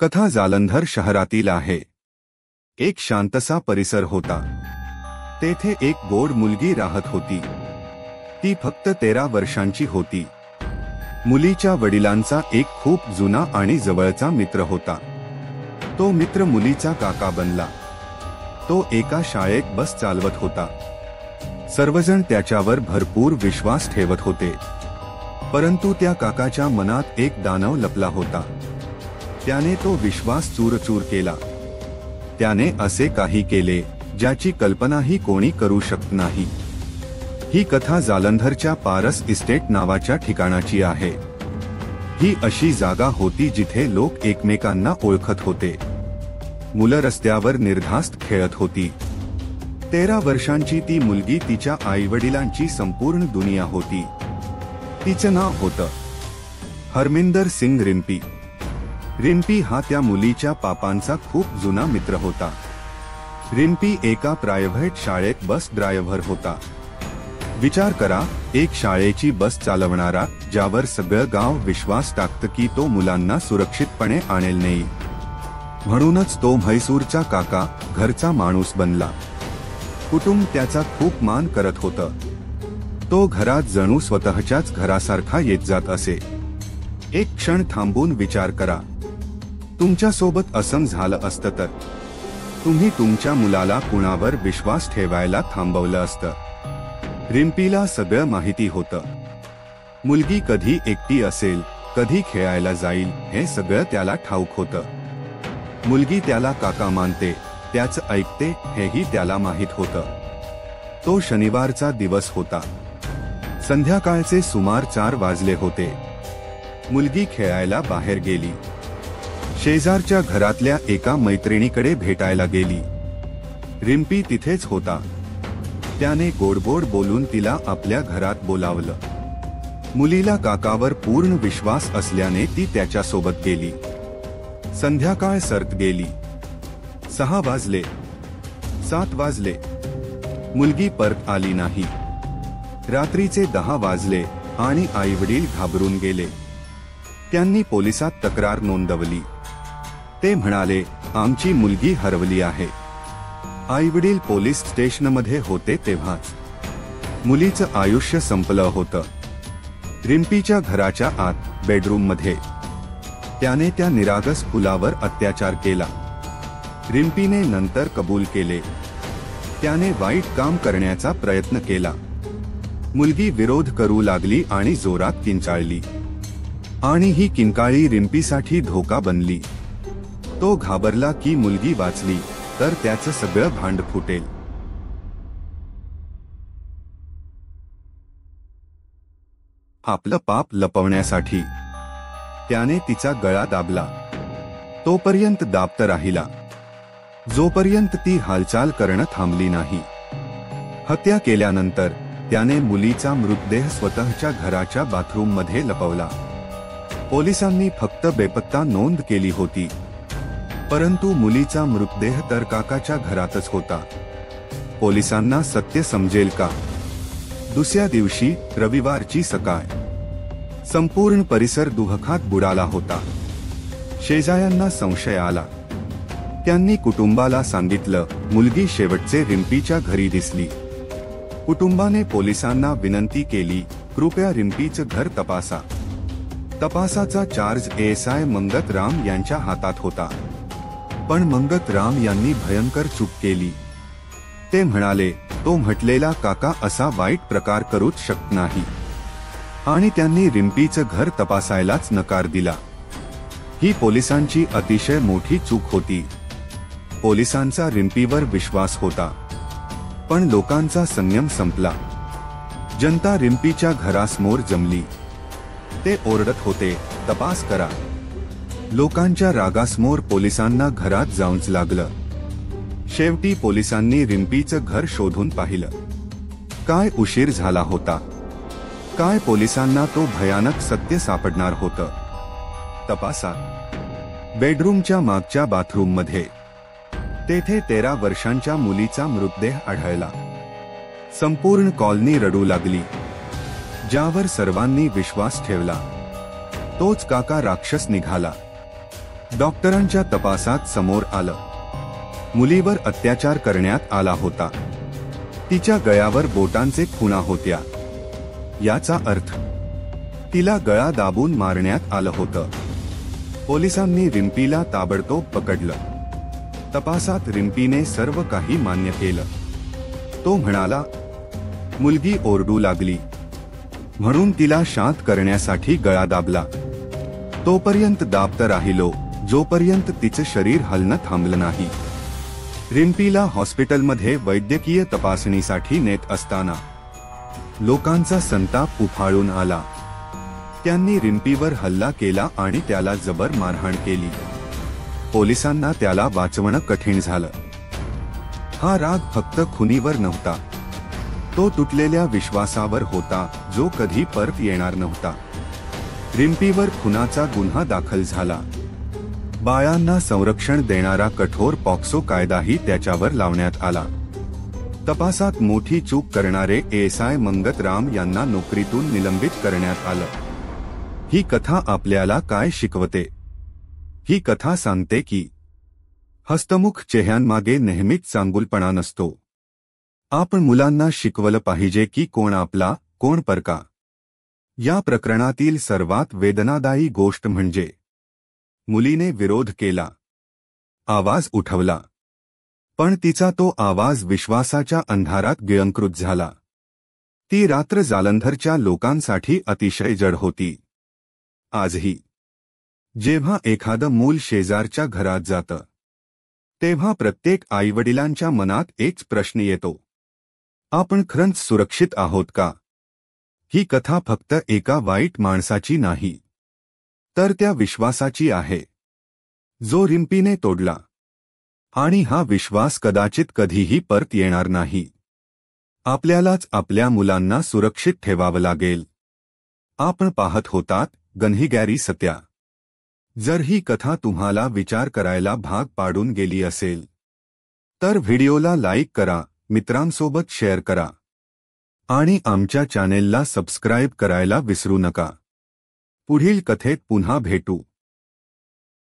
कथा जालंधर शहरातील आहे। एक शांतसा परिसर होता। तेथे एक गोड मुलगी राहत होती। ती फक्त 13 वर्षांची होती। मुलीच्या वडिलांचा एक खूप जुना आणि जवळचा मित्र होता। तो मित्र मुलीचा काका बनला। तो एका शाळेत बस चालवत होता। सर्वजण त्याच्यावर भरपूर विश्वास ठेवत होते, परंतु त्या काकाच्या मनात एक दानव लपला होता। त्याने तो विश्वास चूरचूर केला। त्याने असे काही केले ज्याची कल्पनाही कोणी करू शकत नाही। ही कथा जालंधरच्या पारस इस्टेट नावाच्या ठिकाणाची आहे। ही अशी जागा होती जिथे लोक एकमेकांना ओळखत होते। मुलं रस्त्यावर निर्धास्त खेळत होती। 13 वर्षांची ती मुलगी तिच्या आईवडिलांची संपूर्ण दुनिया होती। तिचं नाव होतं हरमिंदर सिंग रिम्पी। रिम्पी हा त्या मुलीच्या पापांचा खूप जुना मित्र होता। रिम्पी एका प्रायव्हेट शाळेत बस ड्रायव्हर होता। विचार करा, एक शाळेची बस चालवणारा ज्यावर सगळं गाव विश्वास टाकतं की तो मुलांना सुरक्षितपणे आणेल नाही। म्हणूनच तो म्हैसूरचा काका, घरचा माणूस बनला। कुटुंब त्याचा खूप मान करत होतं। तो घरात जणू स्वतःच्याच घरासारखा येत जात असे। एक क्षण थांबून विचार करा, तुमच्यासोबत असं झालं असतं तर तुम्ही तुमच्या मुलाला कुणावर विश्वास ठेवायला थांबवलं असतं। रिम्पीला सगळं माहिती होतं। मुलगी कधी एकटी असेल, कधी खेळायला जाईल, हे सगळं त्याला ठाऊक होतं। मुलगी त्याला काका मानते, त्याचं ऐकते, हेही त्याला माहित होतं। तो शनिवारचा दिवस होता। संध्याकाळचे सुमार 4 वाजले होते। मुलगी खेळायला बाहेर गेली। शेजारच्या घरातल्या एका मैत्रिणीकडे भेटायला गेली। रिम्पी तिथेच होता। त्याने गोडगोड बोलून तिला आपल्या घरात बोलावलं। मुलीला काकावर पूर्ण विश्वास असल्याने ती त्याच्यासोबत गेली। संध्याकाळ सरत गेली। 6 वाजले, 7 वाजले, मुलगी परत आली नाही। रात्रीचे 10 वाजले आणि आईवडील घाबरून गेले। त्यांनी पोलिसात तक्रार नोंदवली। ते म्हणाले, आमची मुलगी हरवली आहे। आईवडील पोलीस स्टेशनमध्ये होते तेव्हाच मुलीचं आयुष्य संपलं होतं। रिम्पीच्या घराच्या आत बेडरूम मध्ये त्याने त्या निरागस फुलावर अत्याचार केला। रिम्पीने नंतर कबूल केले, त्याने वाईट काम करण्याचा प्रयत्न केला। मुलगी विरोध करू लागली आणि जोरात किंचाळली, आणि ही किंकाळी रिम्पीसाठी धोका बनली। तो घाबरला की मुलगी वाचली तर त्याचं सगळं भांड फुटेल। आपलं पाप लपवण्यासाठी त्याने तिचा गळा दाबला। तोपर्यंत दाबत राहिला जोपर्यंत ती हालचाल करणं थांबली नाही। हत्या केल्यानंतर त्याने मुलीचा मृतदेह स्वतःच्या घराच्या बाथरूम मध्ये लपवला। पोलिसांनी फक्त बेपत्ता नोंद केली होती, परंतु मुलीचा मृतदेह तर काकाच्या घरातच होता। पोलिसांना सत्य समजेल का? दुसऱ्या दिवशी रविवारची सकाळ, संपूर्ण परिसर दुःखात बुडाला होता। शेजाऱ्यांना संशय आला। त्यांनी कुटुंबाला सांगितलं, मुलगी शेवटचे रिम्पीच्या घरी दिसली। कुटुंबाने पोलिसांना विनंती केली, कृपया रिम्पीचं घर तपासा। तपासाचा चार्ज एएसआय मंगत राम यांच्या हातात होता। पण मंगत राम यांनी भयंकर चूक केली। ते म्हणाले, तो म्हटलेला काका असा वाईट प्रकार करूच शकत नाही, आणि त्यांनी रिम्पीचं घर तपासायलाच नकार दिला। ही पोलिसांची अतिशय मोठी चूक होती। पोलिसांचा रिम्पीवर विश्वास होता, पण लोकांचा संयम संपला। जनता रिम्पीच्या घरासमोर जमली। ते ओरडत होते, तपास करा। लोकांच्या रागासमोर पोलिसांना घरात जाऊच लागलं। शेवटी पोलिसांनी रिम्पीचं घर शोधून पाहिलं। काय उशीर झाला होता। काय पोलिसांना तो भयानक सत्य सापडणार होतं। तपासात बेडरूमच्या मागच्या बाथरूम मध्ये तेथे 13 वर्षांच्या मुलीचा मृतदेह आढळला। संपूर्ण कॉलनी रडू लागली, ज्यावर सर्वांनी विश्वास ठेवला। तोच काका राक्षस निघाला। डॉक्टरांच्या तपासात समोर आलं, मुलीवर अत्याचार करण्यात आला होता. तिच्या गळ्यावर बोटांचे खुणा होत्या. याचा अर्थ तिला गळा दाबून मारण्यात आलं होतं. पोलिसांनी रिम्पीला ताबडतोब पकडलं. तपासात रिम्पीने सर्व काही मान्य केलं. तो म्हणाला, मुलगी ओरडू लागली म्हणून तिला शांत करण्यासाठी गळा दाबला. तोपर्यंत दाबत राहिलो जोपर्यंत तिचं शरीर हलणं थांबलं नाही. रिम्पीला हॉस्पिटलमध्ये वैद्यकीय तपासणीसाठी नेत असताना लोकांचा संताप उफाळून आला. त्यांनी रिम्पीवर हल्ला केला आणि त्याला जबर मारहाण केली. पोलिसांना त्याला वाचवणं कठीण झालं. हा राग फक्त खुनीवर नव्हता, तो तुटलेल्या विश्वासावर होता जो कधी परत येणार नव्हता. रिम्पीवर खुनाचा गुन्हा दाखल झाला. बाळांना संरक्षण देणारा कठोर पॉक्सो कायदाही त्याच्यावर लावण्यात आला. तपासात मोठी चूक करणारे एएसआय मंगतराम यांना नोकरीतून निलंबित करण्यात आलं. ही कथा आपल्याला काय शिकवते? ही कथा सांगते की हसतमुख चेहऱ्यांमागे नेहमीच चांगुलपणा नसतो. आपण मुलांना शिकवलं पाहिजे की कोण आपला, कोण परका. या प्रकरणातील सर्वात वेदनादायी गोष्ट म्हणजे मुलीने विरोध केला, आवाज उठवला, पण तिचा तो आवाज विश्वासाच्या अंधारात गिळंकृत झाला. ती रात्र जालंधरच्या लोकांसाठी अतिशय जड होती. आजही जेव्हा एखादं मूल शेजारच्या घरात जातं तेव्हा प्रत्येक आईवडिलांच्या मनात एक प्रश्न येतो, आपण खरंच सुरक्षित आहोत का? ही कथा फक्त एका वाईट माणसाची नाही, तर त्या विश्वासाची आहे जो रिम्पीने तोडला. आणि हा विश्वास कदाचित कधीही परत येणार नाही. आपल्यालाच आपल्या मुलांना सुरक्षित ठेवावं लागेल. आपण पाहत होतात गन्हीगॅरी सत्या. जर ही कथा तुम्हाला विचार करायला भाग पाडून गेली असेल तर व्हिडिओला लाईक करा, मित्रांसोबत शेअर करा आणि आमच्या चॅनेलला सबस्क्राईब करायला विसरू नका. पुढील कथेत पुन्हा भेटू.